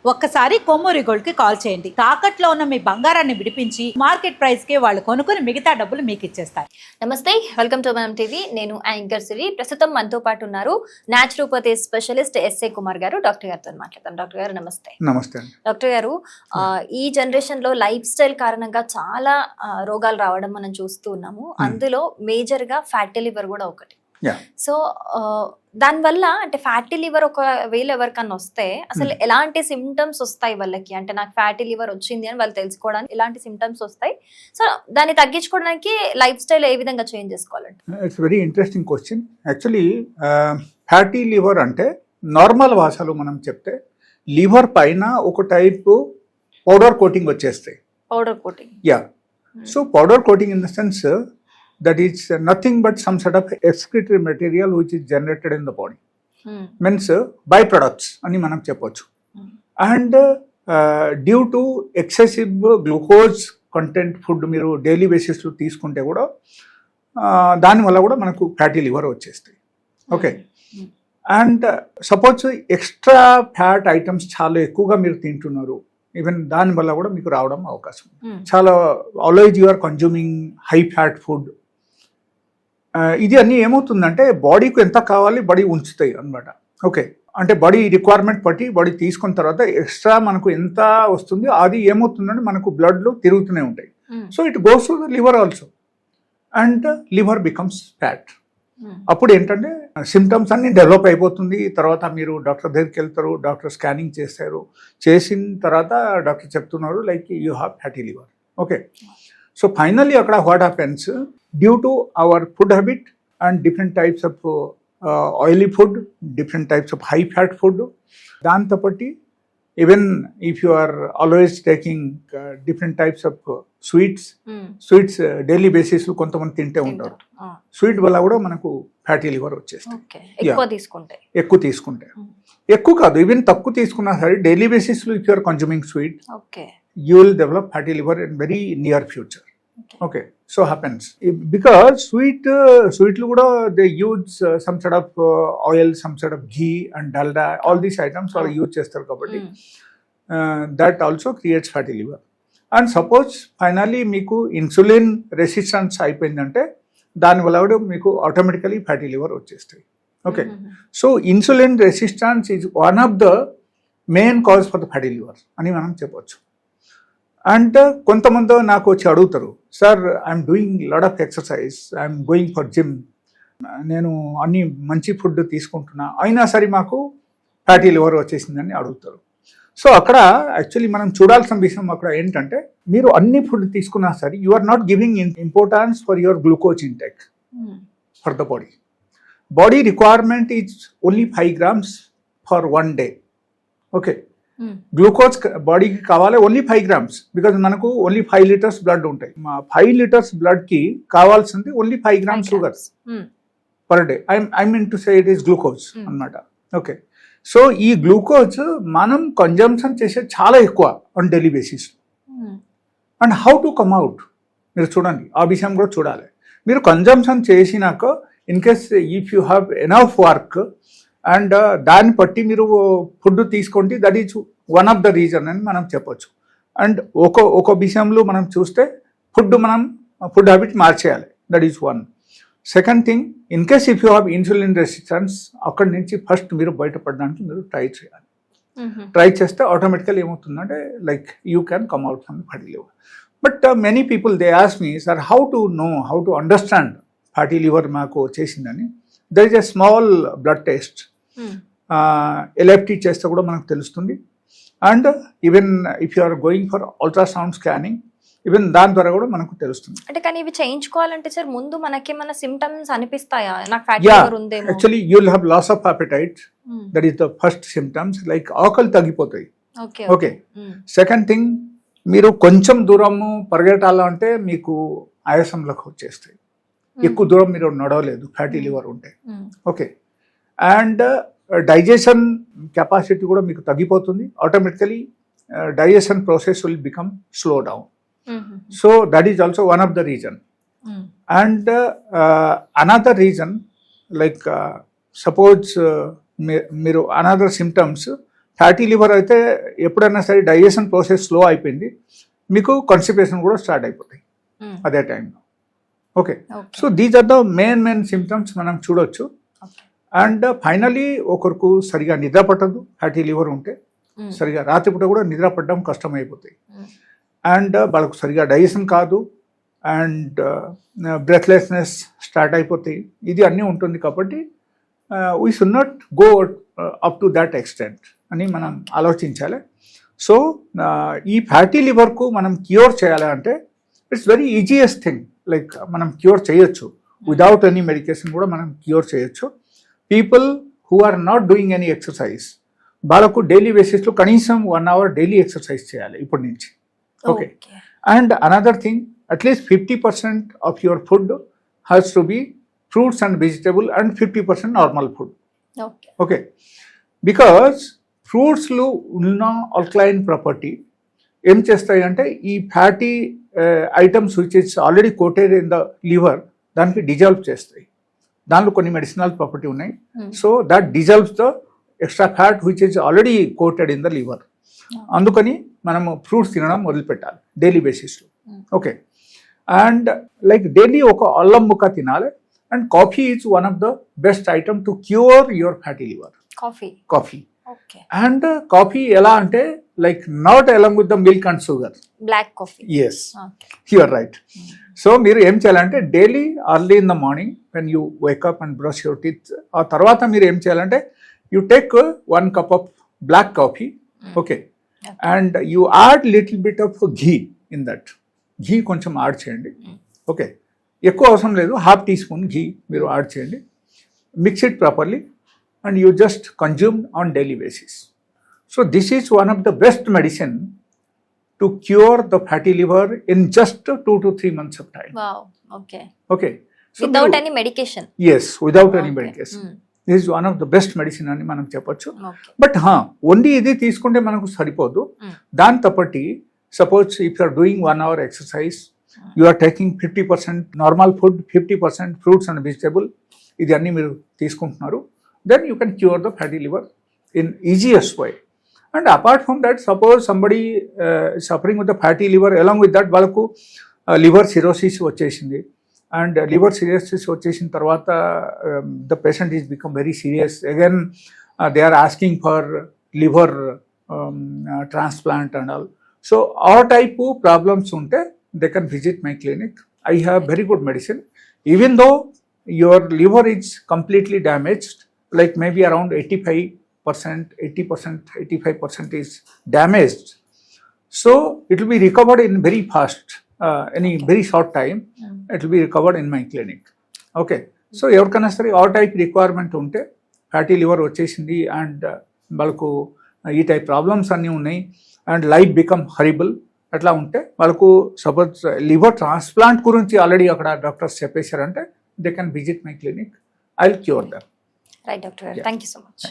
ఒక్కసారి కొమ్మూరి గోల్డ్ కి కాల్ చేయండి. తాకట్లో ఉన్న మీ బంగారాన్ని విడిపించి మార్కెట్ ప్రైస్ కి వాళ్ళు కొనుక్కుని మిగతా డబ్బులు మీకు ఇచ్చేస్తారు. నమస్తే, వెల్కమ్ టు మనం టీవీ. నేను యాంకర్ సిరి. ప్రస్తుతం మనతో పాటు ఉన్నారు న్యాచురోపతి స్పెషలిస్ట్ ఎస్ఏ కుమార్ గారు. డాక్టర్ గారితో మాట్లాడతాం. డాక్టర్ గారు నమస్తే. నమస్తే. డాక్టర్ గారు, ఈ జనరేషన్ లో లైఫ్ స్టైల్ కారణంగా చాలా రోగాలు రావడం మనం చూస్తూ ఉన్నాము. అందులో మేజర్ గా ఫ్యాటీ లివర్ కూడా ఒకటి. సో దానివల్ల అంటే ఫ్యాటీ లివర్ ఒకవేళ ఎవరికన్నా వస్తే అసలు ఎలాంటి సిమ్టమ్స్ వస్తాయి వాళ్ళకి? అంటే నాకు ఫ్యాటీ లివర్ వచ్చింది అని వాళ్ళు తెలుసుకోవడానికి ఎలాంటి సిమ్టమ్స్ వస్తాయి? సో దాన్ని తగ్గించుకోవడానికి లైఫ్ స్టైల్ ఏ విధంగా చేంజ్ చేసుకోవాలంటే? It's very interesting question. Actually fatty liver అంటే నార్మల్ భాషలో మనం చెప్తే లివర్ పైన ఒక టైప్ పౌడర్ కోటింగ్ వచ్చేస్తాయి. Powder coating? Yeah. So powder coating in the sense that is nothing but some sort of excretory material which is generated in the body. Means byproducts అని మనం చెప్పొచ్చు. And due to excessive glucose content food మీరు daily బేసిస్లో తీసుకుంటే కూడా దానివల్ల కూడా మనకు ఫ్యాటీ లివర్ వచ్చేస్తాయి. Okay. And suppose extra fat items చాలా ఎక్కువగా మీరు తింటున్నారు, ఈవెన్ దానివల్ల కూడా మీకు రావడం అవకాశం. చాలా always you are consuming high fat food. ఇది అన్నీ ఏమవుతుందంటే బాడీకి ఎంత కావాలి బాడీ ఉంచుతాయి అన్నమాట. ఓకే. అంటే బాడీ రిక్వైర్మెంట్ బట్టి బాడీ తీసుకున్న తర్వాత ఎక్స్ట్రా మనకు ఎంత వస్తుంది అది ఏమవుతుందంటే మనకు బ్లడ్లో తిరుగుతూనే ఉంటాయి. So it goes to the liver also and liver becomes fat. అప్పుడు ఏంటంటే సిమ్టమ్స్ అన్నీ డెవలప్ అయిపోతుంది. తర్వాత మీరు డాక్టర్ దగ్గరికి వెళ్తారు, డాక్టర్ స్కానింగ్ చేస్తారు. చేసిన తర్వాత డాక్టర్ చెప్తున్నారు like you have fatty liver. Okay. So finally అక్కడ what happens, due to our food habit and different types of oily food, different types of high fat food, దాంతో బట్టి even if you are always taking different types of sweets daily basis కొంతమంది తింటే ఉంటారు. Sweet వల్ల కూడా మనకు fatty liver వచ్చేస్తుంది. ఎక్కువ తీసుకుంటే ఎక్కువ కాదు, ఈవెన్ తక్కువ తీసుకున్నా సరే డైలీ బేసిస్లో if you are consuming sweet you will develop fatty liver in very near future. Okay. So happens because sweet kuda they use some sort of oil, some sort of ghee and dalda, all these items are used chestaru kabatti that also creates fatty liver. And suppose finally meeku insulin resistance అయిపోయిందంటే దాని వల్ల కూడా మీకు automatically fatty liver వచ్చేస్తాయి. Okay. So insulin resistance is one of the main cause for the fatty liver అని మనం చెప్పొచ్చు. And కొంతమంది నాకు వచ్చి అడుగుతారు, sir I'm doing lot of exercise, I'm going for gym, నేను అన్ని మంచి ఫుడ్ తీసుకుంటున్నా అయినా సరే మాకు ఫ్యాటీ లివర్ వచ్చేసిందని అడుగుతారు. సో అక్కడ యాక్చువల్లీ మనం చూడాల్సిన విషయం అక్కడ ఏంటంటే మీరు అన్ని ఫుడ్ తీసుకున్నా సరే you are not giving importance for your glucose intake for the body. Body requirement is only 5 grams for 1 day. Okay. Glucose బాడీకి కావాలి ఓన్లీ 5 grams బికాజ్ మనకు ఓన్లీ 5 liters బ్లడ్ ఉంటాయి. 5 liters బ్లడ్కి కావాల్సింది only 5 grams sugar per day. I mean to say it is glucose అన్నమాట. Okay. So ఈ glucose మనం consumption చేసే చాలా ఎక్కువ on daily basis. And how to come out మీరు చూడండి, ఆ విషయం కూడా చూడాలి. మీరు కన్జంప్షన్ చేసినాక in case if you have enough work and దాన్ని బట్టి మీరు ఫుడ్ తీసుకోండి, that is one of the reason అని మనం చెప్పొచ్చు. అండ్ ఒక విషయంలో మనం చూస్తే మనం ఫుడ్ హ్యాబిట్ మార్చేయాలి, that is one. Second thing, in case if you have insulin resistance అక్కడి నుంచి ఫస్ట్ మీరు బయటపడడానికి మీరు ట్రై చేయాలి. ట్రై చేస్తే ఆటోమేటికల్ ఏమవుతుందంటే like you can come out from fatty liver. But many people they ask me, sir how to know, how to understand fatty liver మాకు వచ్చేసిందని. There is a small blood test, LFT చేస్తే కూడా మనకు తెలుస్తుంది. And even if you are going for ultrasound scanning, even దాని ద్వారా కూడా మనకు తెలుస్తుంది. అంటే కానీ ఇవి చేయించుకోవాలంటే సార్ ముందు మనకేమైనా సిమ్టమ్స్ అనిపిస్తాయా? నాకు ఫ్యాటీ లివర్ ఉందేమో. Actually you will have loss of appetite, that is the first symptoms. Like ఆకలి తగ్గిపోతాయి. ఓకే. సెకండ్ థింగ్, మీరు కొంచెం దూరము పరిగెట్టాలంటే మీకు ఆయాసంలోకి వచ్చేస్తాయి. ఎక్కువ దూరం మీరు నడవలేదు ఫ్యాటీ లివర్ ఉంటే. ఓకే. అండ్ డైజెషన్ కెపాసిటీ కూడా మీకు తగ్గిపోతుంది. Automatically digestion process will become slow down. So that is also one of the reason. And another reason like suppose మీరు అనదర్ సిమ్టమ్స్ ఫ్యాటీ లివర్ అయితే ఎప్పుడైనా సరే డైజెషన్ ప్రాసెస్ స్లో అయిపోయింది, మీకు constipation కూడా స్టార్ట్ అయిపోతాయి అదే టైంలో. Okay, so these are the main symptoms మనం చూడొచ్చు. అండ్ ఫైనలీ ఒకరికి సరిగా నిద్ర పట్టదు, ఫ్యాటీ లివర్ ఉంటే సరిగా రాత్రిపూట కూడా నిద్ర పట్టడం కష్టం అయిపోతాయి. అండ్ వాళ్ళకు సరిగా డైజెషన్ కాదు, అండ్ బ్రెత్లెస్నెస్ స్టార్ట్ అయిపోతాయి. ఇది అన్నీ ఉంటుంది కాబట్టి we should not go up to that extent అని మనం ఆలోచించాలి. సో ఈ ఫ్యాటీ లివర్కు మనం క్యూర్ చేయాలి అంటే it's very easiest thing. Like మనం క్యూర్ చేయొచ్చు, విదౌట్ ఎనీ మెడికేషన్ కూడా మనం క్యూర్ చేయొచ్చు. People who are not doing any exercise వాళ్ళకు డైలీ బేసిస్లో కనీసం 1 hour డైలీ ఎక్సర్సైజ్ చేయాలి ఇప్పటి నుంచి. Okay, and another thing, at least 50% of your food has to be fruits and vegetable and 50% normal food. Okay, because ఫ్రూట్స్లో ఉన్న alkaline property ఏం చేస్తాయి అంటే ఈ fatty items which is already coated in the liver దానికి డిజాల్వ్ చేస్తాయి. దానిలో కొన్ని మెడిసినల్ ప్రాపర్టీ ఉన్నాయి. So that dissolves the extra fat which is already coated in the liver. అందుకని మనము ఫ్రూట్స్ తినడం మొదలుపెట్టాలి డైలీ బేసిస్లో. ఓకే, అండ్ లైక్ డైలీ ఒక అల్లం ముక్క తినాలి. And coffee is one of the best item to cure your fatty liver. Coffee and coffee ఎలా అంటే like not along with the milk and sugar, black coffee. Yes, you are right. So మీరు ఏం చేయాలంటే daily early in the morning when you wake up and brush your teeth, ఆ తర్వాత మీరు ఏం చేయాలంటే you take 1 cup of black coffee. Okay, and you add little bit of ghee in that. Ghee కొంచెం add చేయండి. ఓకే, ఎక్కువ అవసరం లేదు, 1/2 teaspoon ఘీ మీరు యాడ్ చేయండి. Mix it properly and you just consume on daily basis. So this is one of the best medicine to cure the fatty liver in just 2 to 3 months of time. Wow, okay. Okay. So without any medication? Yes, without any medication. This is one of the best medicine అని మనం చెప్పొచ్చు. But only ఇది తీసుకుంటే మనకు సరిపోదు. దాంతో పాటు suppose if you are doing 1 hour exercise, you are taking 50% normal food, 50% fruits and vegetable, ఇది అన్నీ మీరు తీసుకుంటున్నారు, then you can cure the fatty liver in easiest way. And apart from that, suppose somebody suffering with the fatty liver, along with that వాళ్ళకు liver cirrhosis వచ్చేసింది. And liver cirrhosis వచ్చేసిన తర్వాత the patient is become very serious. Again they are asking for liver transplant and all. So ఆ type problems ఉంటే they can visit my clinic. I have very good medicine. Even though your liver is completely damaged, like maybe around 85%, 80%, 85% is damaged. So it will be recovered in very fast, in a very short time, it will be recovered in my clinic. Okay. So ఎవరికైనా సరే ఆ type requirement ఉంటే, fatty liver వచ్చేసింది and వాళ్ళకు ఈ type problems అన్నీ ఉన్నాయి and life become horrible అట్లా ఉంటే, వాళ్ళకు సపోజ్ లివర్ ట్రాన్స్ప్లాంట్ గురించి ఆల్రెడీ అక్కడ డాక్టర్స్ చెప్పేశారంటే they can visit my clinic. I will cure them. Right, doctor. Yeah. Thank you so much.